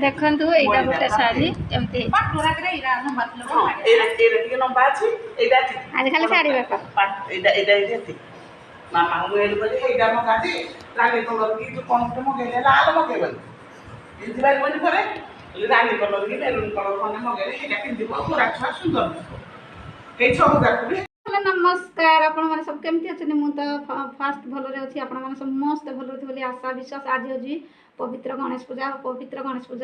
देखु यहाँ गोटे शाढ़ी केमती आज खाली शाढ़ी बेक मामा मुझे बोले हे डामो काटी रानी कलर की जो कौन से मगेले लाल मगेले इनती बार बोली करे रानी कलर की मेरून कलर कोने मगेले हे डाकिन दिबो पूरा अच्छा सुंदर हे सब गाकुली नमस्कार आपण माने सब केमती अछन मु तो फास्ट भलो रे अछि आपण माने समस्त भलो रे बोली आशा विश्वास आज होजी पवित्र गणेश पूजा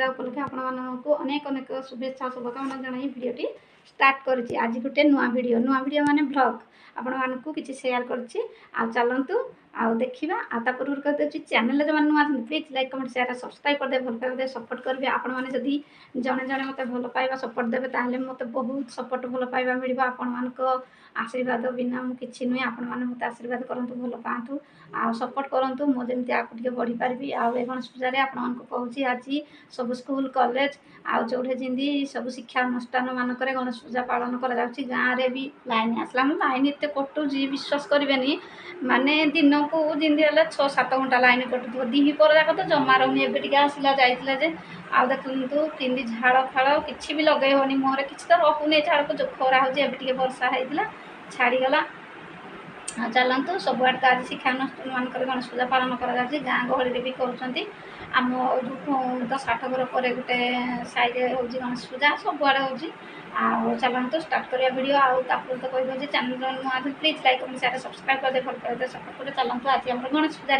उपलक्षे आपण मानक अनेक अनेक शुभेच्छा शुभकामना जणाई भिडियोटी स्टार्ट करछि आज गोटे नुआ वीडियो माने ब्लॉग आपण मानक किछि शेयर करछि आ चलंतु आ देखिबा आ ता पूर्व कर देछि चैनल जो नुआ please like comment share subscribe कर दे भल कर दे सपोर्ट करबे आपण माने जदी जणे जणे मते भल पाइबा सपोर्ट देबे ताहले मते बहुत सपोर्ट भल पाइबा मिलबा आपण मानक आशीर्वाद बिना मु किछि नुई आपण माने मते आशीर्वाद करंतु भल पांतु आ सपोर्ट करंतु मो जेमति आकु टिके बढ़ी पारबी आ ए गणेश पूजा रे आपण मानक कहूछि आज सब स्कूल कॉलेज आ जोठे जिंदी सब शिक्षा अनुष्ठान मानक रे गणेश पूजा पालन करा जाउछि गां रे भी लाइन आसला लाइन एते कटु जी विश्वास करबेनी माने दिन को जिंदी हले 6-7 घंटा लाइन कटु दिही पर जाक तो जमा रहुनी एबे टिके आसिला जाइतिला जे आ देखंतु किंदी झाड़ फाड़ किछि भी लगे होनी मोरे किछि तो रहुने झाड़ को जो खरा हो जे एबे टिके वर्षा हेतिला छाड़ी गला चलतु सब आड़ तो आज शिक्षा अनुष्ठान मानक गणेश पूजा पालन करा गाँ गहली भी करुँच आम 10-8 घर पर गोटे साइड हो गणेश पूजा सब आड़े हो चलतु स्टार्ट करिया वीडियो आउे तो कह चैनल नुआ please like comment share subscribe कर दे भल कर दे सपोर्ट कर चलतु आज आम गणेश पूजा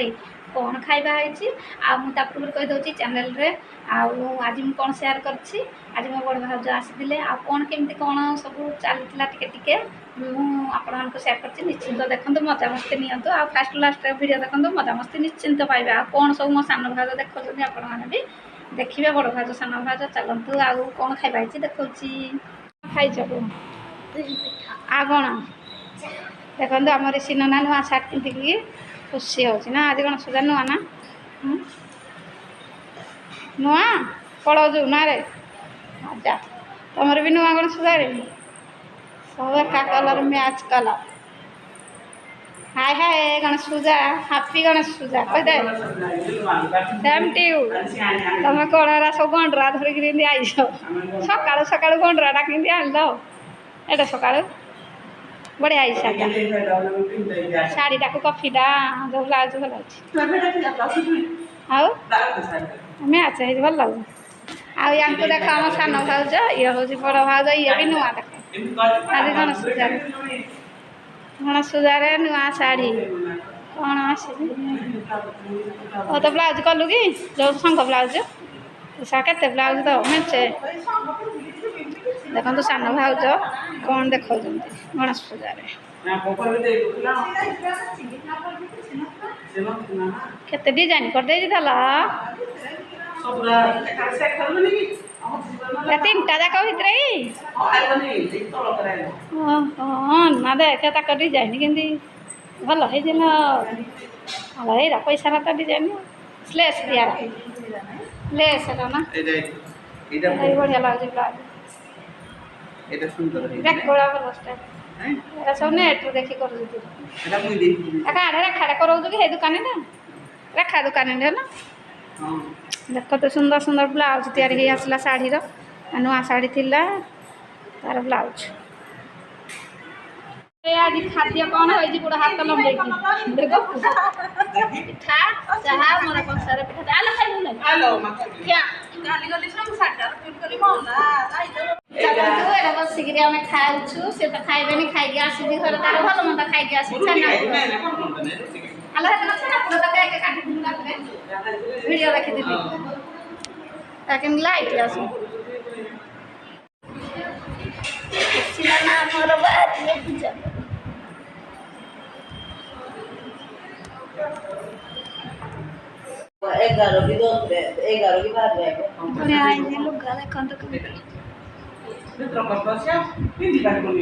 कौन खाइबा है कहीदे चैनल रे आज मुझे कौन शेयर करछि आज मो बड़ भाज आसी कौन केमती कौन सब चलता टिके मुझे शेयर कर निश्चिंत देखो मजा मस्ती नियंतु आ फास्ट लास्ट वीडियो देखो मजा मस्ती निश्चिंत पाइबा कौन सब मो सान भाज देखुं आपण भी देखिए बड़ भाज सान भाज चलतु आउ कौन खाइबा देखा खाई आ कौन देखो आम ऋषि नना नुआ सार्ट पिंधिकी खुशी हो आज गणेश पूजा नुआ ना नुआ पड़ो ना रे जा तुम भी नुआ गणेश पूजा सब एका कलर मैच कलर हाय हाय गणेश पूजा हैप्पी गणेश पूजा कह सेम टू यू तुम कौन सब गंडरा धरिक आई सका सका गंडराटा कि आन एटा सका बढ़िया आई शाढ़ी टाक कफीटा जो ब्लाउज भल अच्छे मैच है भल लगे आम देख आम सान भाज ये हूँ बड़ भाज ये भी नुआ देख आज गणेश पूजा नुआ शाढ़ी कौन आस तो ब्लाउज कलु कि जो संघ ब्लाउज के ब्लाउज तो मेचे देखो सान भाज कौन देखा गणेश पूजा केते डिजाइन कर दे तीनटा जाक भितर ना देख तक डिजाइन केमती भल है पैसा तो डिजाइन स्लेस दिया लेस ना बढ़िया लगे सब नेट देखी कर रेखा कराऊ कि दुकान रेखा दुकान ना देख तो सुंदर सुंदर ब्लाउज तैयारी आसला शाढ़ी नुआ शाढ़ी थिला तार ब्लाउज आज खाद्य कौन हो गोड़ हाथ लंबे पिठा चाहा मोर कंसार पिठा आलो खाइबु क्या बसिक आम खाऊ सी तो खाइबे खाई आसी घर तार भल मंद खाई आसी वीडियो देखी ताकि लाइट आस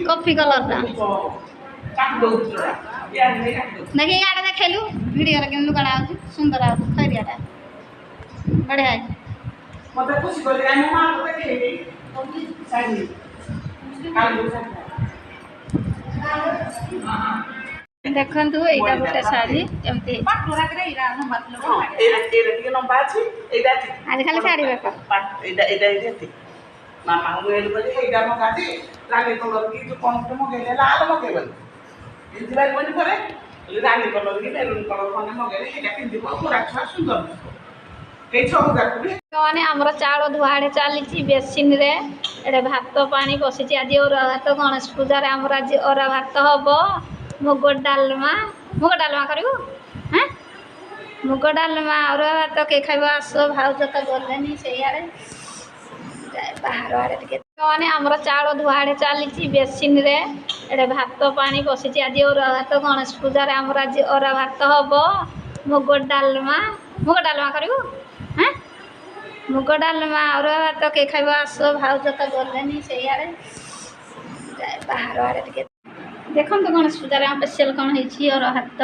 कॉफी कलर देखिए आड़े देखेलु वीडियो रे केन लुगाड़ा आउछ सुंदर आउछ खैरियाटा बढ़िया है मते खुशी कर दे मां को देखेली साड़ी देखंतु एटा गोटे शाढ़ी केमती आज खाली शाढ़ी बेक ଏଇଟା ଏଇଟା ଏଇଟା ଏତିକି ମାମାଙ୍କୁ ଏଇଠି କହିଲି ଏଇଟା ମଗାନ୍ତି ରାନୀ କଲର୍ କି ଯେଉଁ କଣ୍ଟେ ମଗେଇଲେ ଲାଲ ମଗେଇବନି ପିନ୍ଧି ପାରିବନି ପରେ ରାନୀ କଲର୍ କି ମେରୁନ୍ କଲର୍ ଖଣ୍ଡେ ମଗେଇଲେ ସେଇଟା ପିନ୍ଧିବ ପୁରା ଛୁଆ ସୁନ୍ଦର ଦିଶିବ ଏଇ ସବୁ ଯାକୁ ବି ମାନେ ଆମର ଚାଉଳ ଧୁଆଡ଼େ ଚାଲିଛି ବେସିନରେ ଏଡ଼େ ଭାତ ପାଣି ବସିଛି ଆଜି ଅରୁଆ ଭାତ ଗଣେଶ ପୂଜାରେ ଆମର ଆଜି ଅରୁଆ ଭାତ ହବ ମୁଗ ଡାଲମା କରିବୁ ହଁ ମୁଗ ଡାଲମା ଅରୁଆ ଭାତ କିଏ ଖାଇବ ଆସ ଭାଉଜ ତ ଗଲେନି ସେଇଆଡ଼େ ବାହାର ଆଡ଼େ ଟିକେ ମାନେ ଆମର ଚାଉଳ ଧୁଆଡ଼େ ଚାଲିଛି ବେସିନରେ ଏଡ଼େ ଭାତ ପାଣି ବସିଛି ଆଜି ଅରୁଆ ଭାତ ଗଣେଶ ପୂଜାରେ ଆମର ଆଜି ଅରୁଆ ଭାତ ହବ ମୁଗ ଡାଲମା କରିବୁ ହଁ ମୁଗ ଡାଲମା ଅରୁଆ ଭାତ କିଏ ଖାଇବ ଆସ ଭାଉଜ ତ ଗଲେନି ସେଇଆଡ଼େ ବାହାର ଆଡ଼େ ଟିକେ ଦେଖନ୍ତୁ ଗଣେଶ ପୂଜାରେ ଆମ ସ୍ପେଶାଲ କ'ଣ ହେଇଛି ଅରୁଆ ଭାତ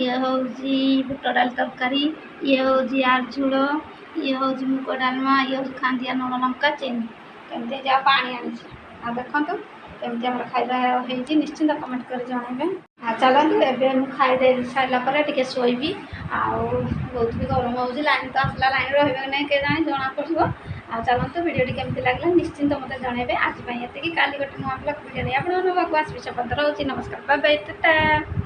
ଇଏ ହେଉଛି ବୁଟ ଡାଲି ତରକାରୀ ଇଏ ହେଉଛି ଆଳୁଝୋଳ ଇଏ ହେଉଛି ମୁଗ ଡାଲମା ଇଏ ହେଉଛି ଖାଣ୍ଡିଆ ଲୁଣ ଲଙ୍କା ଚିନି କେମିତି ଯାହା ପାଣି ଆଣିଛି ଆଉ ଦେଖନ୍ତୁ କେମିତି ଆମର ଖାଇବା ହେଇଛି ନିଶ୍ଚିନ୍ତ କମେଣ୍ଟ କରି ଜଣାଇବେ ଆଉ ଚାଲନ୍ତୁ ଏବେ ମୁଁ ଖାଇଦେଇ ସାରିଲା ପରେ ଟିକେ ଶୋଇବି ଆଉ ବହୁତ ବି ଗରମ ହେଉଛି ଲାଇନ୍ ତ ଆସିଲା ଲାଇନ୍ ରହିବ କି ନାହିଁ କେଜାଣି ଜଣାପଡ଼ିବ ଆଉ ଚାଲନ୍ତୁ ଭିଡ଼ିଓଟି କେମିତି ଲାଗିଲା ନିଶ୍ଚିନ୍ତ ମୋତେ ଜଣାଇବେ ଆଜି ପାଇଁ ଏତିକି କାଲି ଗୋଟେ ନୂଆ ବ୍ଲଗ୍ ଭିଡ଼ିଓ ନେଇ ଆପଣମାନଙ୍କ ପାଖକୁ ଆସିବି ଶପଥ ରହୁଛି ନମସ୍କାର ବାଏ ବାଏ ଟାଟା।